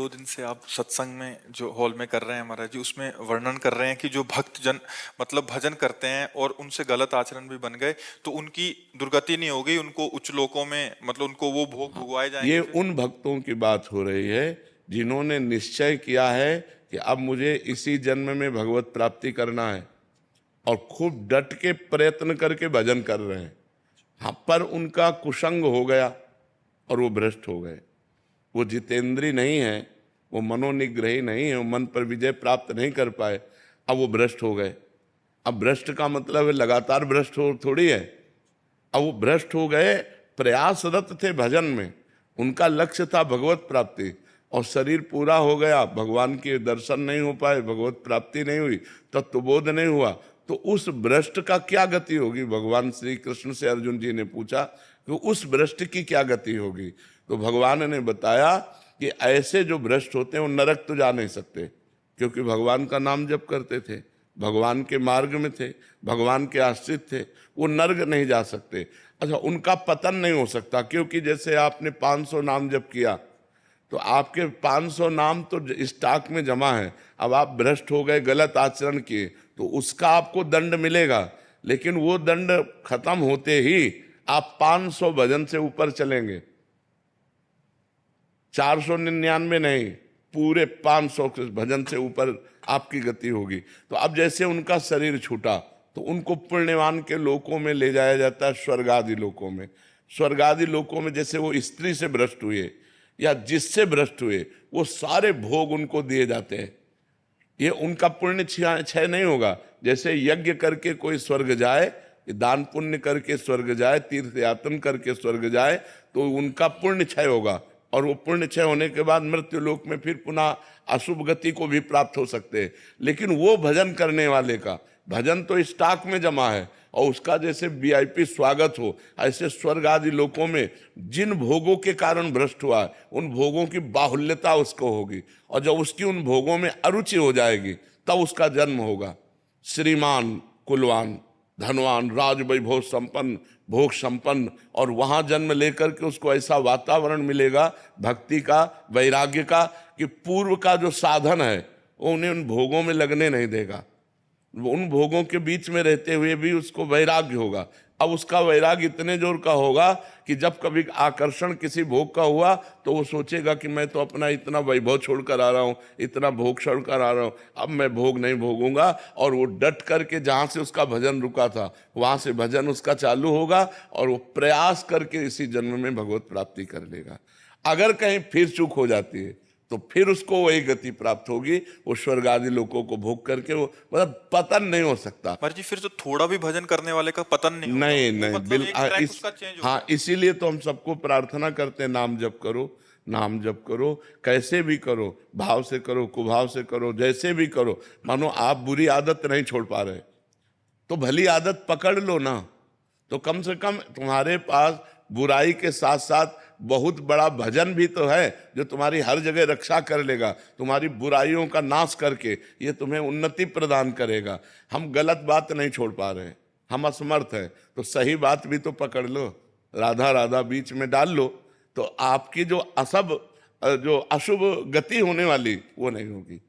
2 दिन से आप सत्संग में जो हॉल में कर रहे हैं महाराज जी, उसमें वर्णन कर रहे हैं कि जो भक्त जन मतलब भजन करते हैं और उनसे गलत आचरण भी बन गए तो उनकी दुर्गति नहीं हो गई, उनको उच्च लोकों में मतलब उनको वो भोग भुगवाए ये जाएंगे फिर। उन भक्तों की बात हो रही है जिन्होंने निश्चय किया है कि अब मुझे इसी जन्म में भगवत प्राप्ति करना है और खूब डट के प्रयत्न करके भजन कर रहे हैं। हाँ, पर उनका कुसंग हो गया और वो भ्रष्ट हो गए। वो जितेंद्री नहीं है, वो मनोनिग्रही नहीं है, वो मन पर विजय प्राप्त नहीं कर पाए, अब वो भ्रष्ट हो गए। अब भ्रष्ट का मतलब है लगातार भ्रष्ट हो थोड़ी है। अब वो भ्रष्ट हो गए, प्रयासरत थे भजन में, उनका लक्ष्य था भगवत प्राप्ति और शरीर पूरा हो गया, भगवान के दर्शन नहीं हो पाए, भगवत प्राप्ति नहीं हुई, तत्वबोध नहीं हुआ, तो उस भ्रष्ट का क्या गति होगी। भगवान श्री कृष्ण से अर्जुन जी ने पूछा कि उस भ्रष्ट की क्या गति होगी, तो भगवान ने बताया कि ऐसे जो भ्रष्ट होते हैं वो नरक तो जा नहीं सकते, क्योंकि भगवान का नाम जप करते थे, भगवान के मार्ग में थे, भगवान के आश्रित थे, वो नर्क नहीं जा सकते। अच्छा, उनका पतन नहीं हो सकता, क्योंकि जैसे आपने 500 नाम जप किया तो आपके 500 नाम तो स्टॉक में जमा है। अब आप भ्रष्ट हो गए, गलत आचरण किए, तो उसका आपको दंड मिलेगा, लेकिन वो दंड खत्म होते ही आप 500 भजन से ऊपर चलेंगे, 499 नहीं, पूरे 500 भजन से ऊपर आपकी गति होगी। तो अब जैसे उनका शरीर छूटा तो उनको पुण्यवान के लोकों में ले जाया जाता है, स्वर्ग आदि लोकों में। स्वर्ग आदि लोकों में जैसे वो स्त्री से भ्रष्ट हुए या जिससे भ्रष्ट हुए, वो सारे भोग उनको दिए जाते हैं। ये उनका पुण्य क्षय नहीं होगा। जैसे यज्ञ करके कोई स्वर्ग जाए, दान पुण्य करके स्वर्ग जाए, तीर्थ यातन करके स्वर्ग जाए, तो उनका पुण्य क्षय होगा और वो पुण्य क्षय होने के बाद मृत्यु लोक में फिर पुनः अशुभ गति को भी प्राप्त हो सकते हैं। लेकिन वो भजन करने वाले का भजन तो स्टॉक में जमा है और उसका जैसे वीआईपी स्वागत हो, ऐसे स्वर्ग आदि लोकों में जिन भोगों के कारण भ्रष्ट हुआ है उन भोगों की बाहुल्यता उसको होगी, और जब उसकी उन भोगों में अरुचि हो जाएगी तब उसका जन्म होगा। श्रीमान, कुलवान, धनवान, राज वैभव संपन्न, भोग संपन्न, और वहां जन्म लेकर के उसको ऐसा वातावरण मिलेगा भक्ति का, वैराग्य का, कि पूर्व का जो साधन है वो उन्हें उन भोगों में लगने नहीं देगा। उन भोगों के बीच में रहते हुए भी उसको वैराग्य होगा। अब उसका वैराग्य इतने जोर का होगा कि जब कभी आकर्षण किसी भोग का हुआ तो वो सोचेगा कि मैं तो अपना इतना वैभव छोड़कर आ रहा हूँ, इतना भोग छोड़कर आ रहा हूँ, अब मैं भोग नहीं भोगूंगा। और वो डट करके जहाँ से उसका भजन रुका था वहाँ से भजन उसका चालू होगा और वो प्रयास करके इसी जन्म में भगवत प्राप्ति कर लेगा। अगर कहीं फिर चूक हो जाती है तो फिर उसको वही गति प्राप्त होगी, वो स्वर्ग आदि लोगों को भोग करके, वो मतलब पतन नहीं हो सकता। पर जी फिर तो थोड़ा भी भजन करने वाले का पतन नहीं होता, नहीं वो नहीं, मतलब एक ट्रैक उसका चेंज होता है। हाँ, इसीलिए तो हम सबको प्रार्थना करते हैं, नाम जप करो, नाम जप करो, कैसे भी करो, भाव से करो, कुभाव से करो, जैसे भी करो। मानो आप बुरी आदत नहीं छोड़ पा रहे तो भली आदत पकड़ लो ना, तो कम से कम तुम्हारे पास बुराई के साथ साथ बहुत बड़ा भजन भी तो है जो तुम्हारी हर जगह रक्षा कर लेगा, तुम्हारी बुराइयों का नाश करके ये तुम्हें उन्नति प्रदान करेगा। हम गलत बात नहीं छोड़ पा रहे, हम असमर्थ हैं, तो सही बात भी तो पकड़ लो, राधा राधा बीच में डाल लो, तो आपकी जो जो अशुभ गति होने वाली वो नहीं होगी,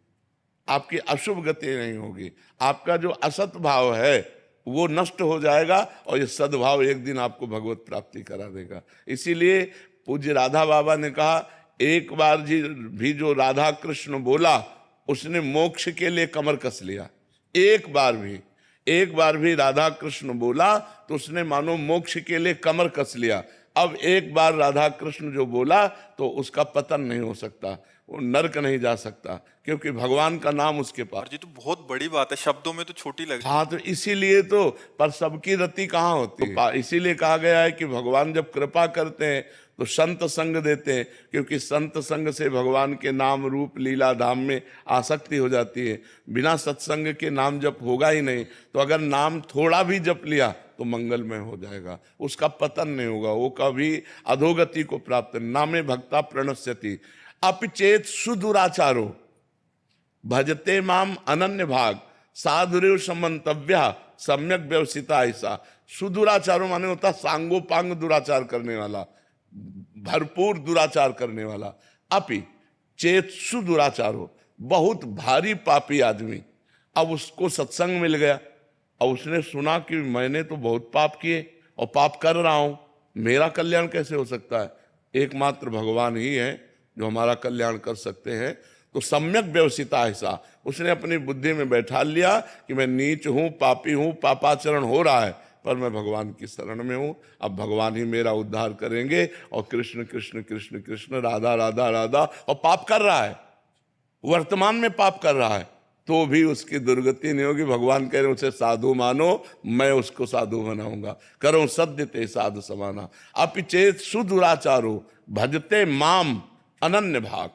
आपकी अशुभ गति नहीं होगी, आपका जो असत भाव है वो नष्ट हो जाएगा और ये सद्भाव एक दिन आपको भगवत प्राप्ति करा देगा। इसीलिए पूज्य राधा बाबा ने कहा, एक बार जी भी जो राधा कृष्ण बोला उसने मोक्ष के लिए कमर कस लिया। एक बार भी राधा कृष्ण बोला तो उसने मानो मोक्ष के लिए कमर कस लिया। अब एक बार राधा कृष्ण जो बोला तो उसका पतन नहीं हो सकता, वो नरक नहीं जा सकता, क्योंकि भगवान का नाम उसके पास। जी तो बहुत बड़ी बात है, शब्दों में तो छोटी लगती है। हाँ, तो इसीलिए तो, पर सबकी रति कहाँ होती है, इसीलिए कहा गया है कि भगवान जब कृपा करते हैं तो संत संग देते हैं, क्योंकि संत संग से भगवान के नाम रूप लीला धाम में आसक्ति हो जाती है। बिना सत्संग के नाम जप होगा ही नहीं, तो अगर नाम थोड़ा भी जप लिया तो मंगलमय हो जाएगा, उसका पतन नहीं होगा, वो कभी अधोगति को प्राप्त। नामे भक्ता प्रणश्यति अपिचेत सुदुराचारो भजते माम अनन्य भाग साधुरेव समंतव्य सम्यक व्यवसिता। ऐसा सुदुराचारो माने होता सांगोपांग दुराचार करने वाला, भरपूर दुराचार करने वाला। अपि चेतसु दुराचारो, बहुत भारी पापी आदमी। अब उसको सत्संग मिल गया और उसने सुना कि मैंने तो बहुत पाप किए और पाप कर रहा हूं, मेरा कल्याण कैसे हो सकता है? एकमात्र भगवान ही है जो हमारा कल्याण कर सकते हैं। तो सम्यक व्यवसिता ऐसा उसने अपनी बुद्धि में बैठा लिया कि मैं नीच हूं, पापी हूं, पापाचरण हो रहा है, पर मैं भगवान की शरण में हूं, अब भगवान ही मेरा उद्धार करेंगे। और कृष्ण कृष्ण कृष्ण कृष्ण, राधा राधा राधा, और पाप कर रहा है, वर्तमान में पाप कर रहा है, तो भी उसकी दुर्गति नहीं होगी। भगवान कह रहे उसे साधु मानो, मैं उसको साधु बनाऊंगा। करो सद्य ते साधु समाना, अपिचेत सुदुराचारो भजते माम अनन्य भाग,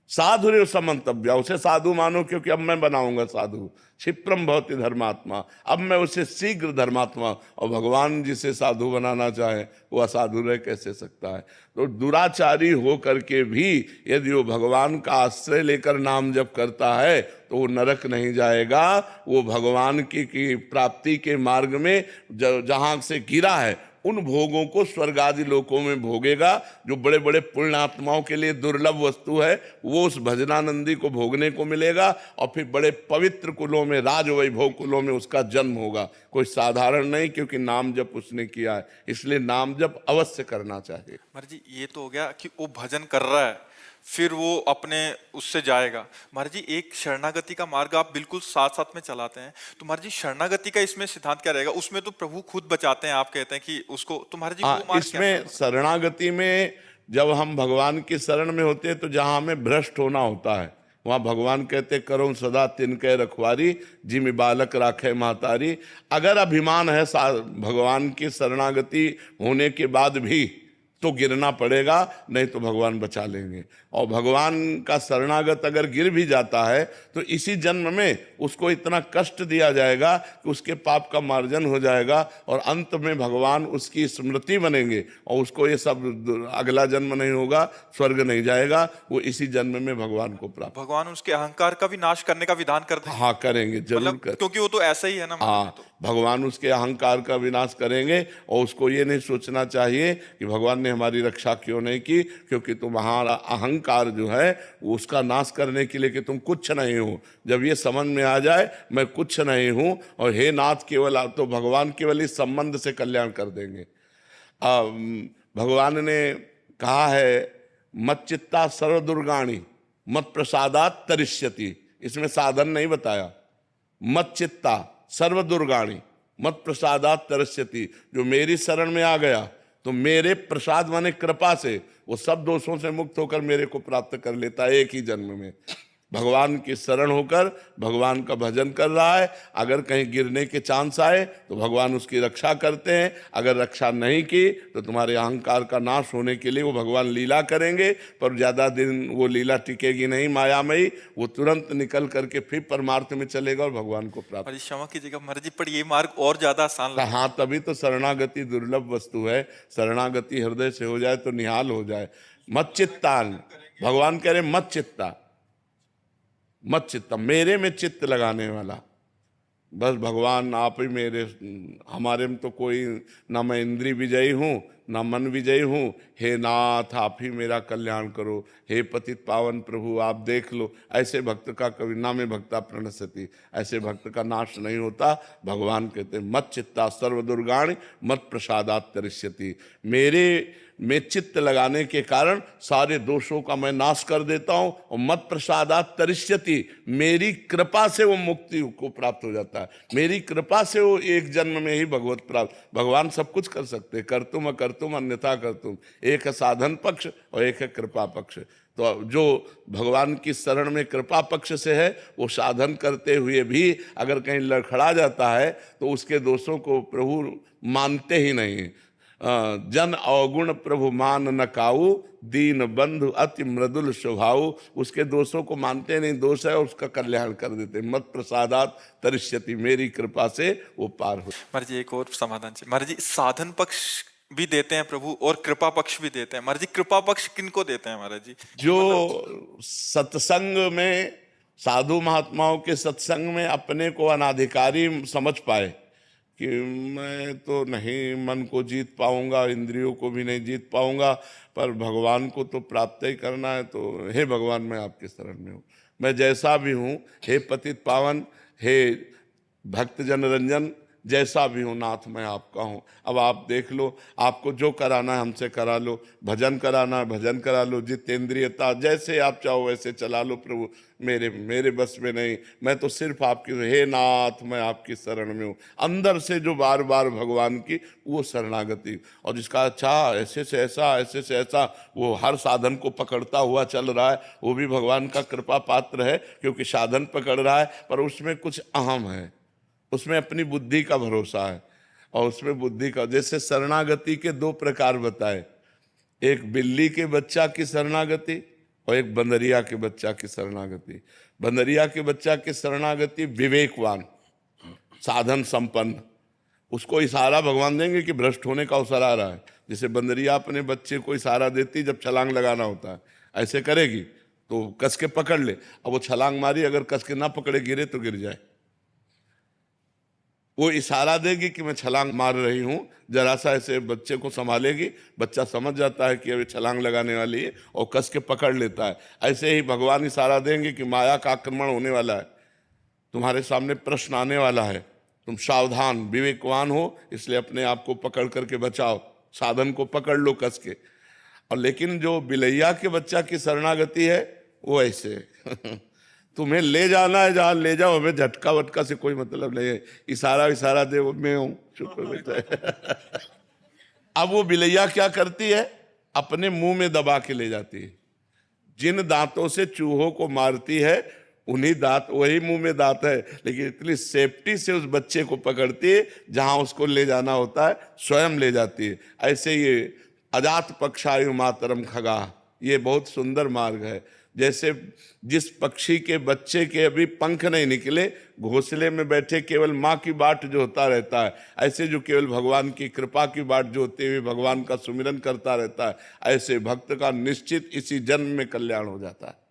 साधुरेव समन्तव्य, उसे साधु मानो क्योंकि अब मैं बनाऊंगा साधु। क्षिप्रम भवति धर्मात्मा, अब मैं उसे शीघ्र धर्मात्मा। और भगवान जिसे साधु बनाना चाहे वो असाधु रह कैसे सकता है? तो दुराचारी हो करके भी यदि वो भगवान का आश्रय लेकर नाम जप करता है तो वो नरक नहीं जाएगा, वो भगवान की प्राप्ति के मार्ग में जहां से गिरा है उन भोगों को स्वर्ग आदि लोकों में भोगेगा। जो बड़े बड़े पुण्यात्माओं के लिए दुर्लभ वस्तु है वो उस भजनानंदी को भोगने को मिलेगा, और फिर बड़े पवित्र कुलों में, राज वैभव कुलों में उसका जन्म होगा। कोई साधारण नहीं, क्योंकि नाम जप उसने किया है, इसलिए नाम जप अवश्य करना चाहिए। महाराज जी ये तो हो गया कि वो भजन कर रहा है, फिर वो अपने उससे जाएगा। महाराज जी एक शरणागति का मार्ग आप बिल्कुल साथ साथ में चलाते हैं, तो महाराज जी शरणागति का इसमें सिद्धांत क्या रहेगा? उसमें तो प्रभु खुद बचाते हैं, आप कहते हैं कि उसको, तो महाराज जी वो मार्ग इसमें शरणागति में जब हम भगवान की शरण में होते हैं तो जहां हमें भ्रष्ट होना होता है वहां भगवान कहते करो सदा तिनके रखवारी, जिमि बालक राखे महतारी। अगर अभिमान है भगवान की शरणागति होने के बाद भी तो गिरना पड़ेगा, नहीं तो भगवान बचा लेंगे। और भगवान का शरणागत अगर गिर भी जाता है तो इसी जन्म में उसको इतना कष्ट दिया जाएगा कि उसके पाप का मार्जन हो जाएगा, और अंत में भगवान उसकी स्मृति बनेंगे और उसको ये सब अगला जन्म नहीं होगा, स्वर्ग नहीं जाएगा, वो इसी जन्म में भगवान को प्राप्त। भगवान उसके अहंकार का भी नाश करने का विधान करते हैं। हाँ करेंगे, जरूर कर, क्योंकि वो तो ऐसा ही है ना। हाँ तो भगवान उसके अहंकार का विनाश करेंगे, और उसको ये नहीं सोचना चाहिए कि भगवान ने हमारी रक्षा क्यों नहीं की, क्योंकि तुम्हारा अहंकार जो है वो उसका नाश करने के लिए कि तुम कुछ नहीं हो। जब ये समझ में आ जाए मैं कुछ नहीं हूं और हे नाथ केवल, तो भगवान केवल इस संबंध से कल्याण कर देंगे। भगवान ने कहा है मत चित्ता सर्व दुर्गाणी मत प्रसादात तरिष्यति, इसमें साधन नहीं बताया। मत चित्ता सर्व दुर्गाणी मत प्रसादात तरस्यति, जो मेरी शरण में आ गया तो मेरे प्रसाद माने कृपा से वो सब दोषों से मुक्त होकर मेरे को प्राप्त कर लेता है एक ही जन्म में। भगवान की शरण होकर भगवान का भजन कर रहा है, अगर कहीं गिरने के चांस आए तो भगवान उसकी रक्षा करते हैं, अगर रक्षा नहीं की तो तुम्हारे अहंकार का नाश होने के लिए वो भगवान लीला करेंगे, पर ज्यादा दिन वो लीला टिकेगी नहीं मायामयी, वो तुरंत निकल करके फिर परमार्थ में चलेगा और भगवान को प्राप्त। क्षमा कीजिएगा महाराज जी, पर ये मार्ग और ज्यादा आसान लगता है। हाँ तभी तो शरणागति दुर्लभ वस्तु है, शरणागति हृदय से हो जाए तो निहाल हो जाए। मत चित्तान, भगवान कह रहे मत चित्ता, मत चित्ता, मेरे में चित्त लगाने वाला, बस भगवान आप ही मेरे, हमारे में तो कोई, ना मैं इंद्री विजयी हूँ ना मन विजयी हूँ, हे नाथ आप ही मेरा कल्याण करो, हे पतित पावन प्रभु आप देख लो। ऐसे भक्त का कभी ना में भक्ता प्रणश्यति, ऐसे भक्त का नाश नहीं होता। भगवान कहते मत चित्ता सर्व दुर्गाणि मत प्रसादात तरिष्यति, मेरे में चित्त लगाने के कारण सारे दोषों का मैं नाश कर देता हूं, और मत प्रसादात तरिष्यति, मेरी कृपा से वो मुक्ति को प्राप्त हो जाता है, मेरी कृपा से वो एक जन्म में ही भगवत प्राप्त। भगवान सब कुछ कर सकते, करतुम अकर्तुम अन्यथा करतुम, एक है साधन पक्ष और एक है कृपा पक्ष। तो जो भगवान की शरण में कृपा पक्ष से है वो साधन करते हुए भी अगर कहीं लड़खड़ा जाता है तो उसके दोषों को प्रभु मानते ही नहीं। जन अवगुण प्रभु मान न काऊ, दीन बंधु अति मृदुल स्वभाव, उसके दोषों को मानते नहीं, दोष है उसका कल्याण कर देते। मत प्रसादात तरिष्यति, मेरी कृपा से वो पार हो। महाराज जी एक और समाधान चाहिए। महाराज जी साधन पक्ष भी देते हैं प्रभु और कृपा पक्ष भी देते हैं। महाराज जी कृपा पक्ष किनको देते हैं महाराज जी? जो सत्संग में, साधु महात्माओं के सत्संग में अपने को अनाधिकारी समझ पाए, कि मैं तो नहीं मन को जीत पाऊंगा, इंद्रियों को भी नहीं जीत पाऊंगा, पर भगवान को तो प्राप्त ही करना है। तो हे भगवान, मैं आपके शरण में हूँ, मैं जैसा भी हूँ, हे पतित पावन, हे भक्त जन रंजन, जैसा भी हूँ नाथ मैं आपका हूँ। अब आप देख लो, आपको जो कराना है हमसे करा लो, भजन कराना है भजन करा लो, जितेंद्रियता जैसे आप चाहो वैसे चला लो प्रभु, मेरे बस में नहीं, मैं तो सिर्फ आपकी, हे नाथ मैं आपकी शरण में हूँ। अंदर से जो बार बार भगवान की वो शरणागति, और जिसका अच्छा ऐसे से ऐसा, ऐसे से ऐसा, वो हर साधन को पकड़ता हुआ चल रहा है, वो भी भगवान का कृपा पात्र है, क्योंकि साधन पकड़ रहा है पर उसमें कुछ अहम है, उसमें अपनी बुद्धि का भरोसा है, और उसमें बुद्धि का, जैसे शरणागति के दो प्रकार बताए, एक बिल्ली के बच्चा की शरणागति और एक बंदरिया के बच्चा की शरणागति। बंदरिया के बच्चा की शरणागति विवेकवान, साधन संपन्न, उसको इशारा भगवान देंगे कि भ्रष्ट होने का अवसर आ रहा है। जैसे बंदरिया अपने बच्चे को इशारा देती जब छलांग लगाना होता है, ऐसे करेगी तो कस के पकड़ ले, अब वो छलांग मारी, अगर कस के ना पकड़े गिरे तो गिर जाए। वो इशारा देगी कि मैं छलांग मार रही हूं, जरा सा ऐसे बच्चे को संभालेगी, बच्चा समझ जाता है कि अभी छलांग लगाने वाली है और कस के पकड़ लेता है। ऐसे ही भगवान इशारा देंगे कि माया का आक्रमण होने वाला है, तुम्हारे सामने प्रश्न आने वाला है, तुम सावधान विवेकवान हो, इसलिए अपने आप को पकड़ करके बचाओ, साधन को पकड़ लो कस के। और लेकिन जो बिलैया के बच्चा की शरणागति है वो ऐसे तुम्हें ले जाना है जहां ले जाओ, हमें झटका वटका से कोई मतलब नहीं है, इशारा दे, वो मैं हूं, चुप बैठा है। अब वो बिलैया क्या करती है, अपने मुंह में दबा के ले जाती है। जिन दांतों से चूहों को मारती है उन्हीं दांत, वही मुंह में दांत है, लेकिन इतनी सेफ्टी से उस बच्चे को पकड़ती है, जहां उसको ले जाना होता है स्वयं ले जाती है। ऐसे ये अजात पक्षायु मातरम खगा, ये बहुत सुंदर मार्ग है। जैसे जिस पक्षी के बच्चे के अभी पंख नहीं निकले, घोंसले में बैठे केवल माँ की बाट जो होता रहता है, ऐसे जो केवल भगवान की कृपा की बाट जो होते हुए भगवान का सुमिरन करता रहता है, ऐसे भक्त का निश्चित इसी जन्म में कल्याण हो जाता है।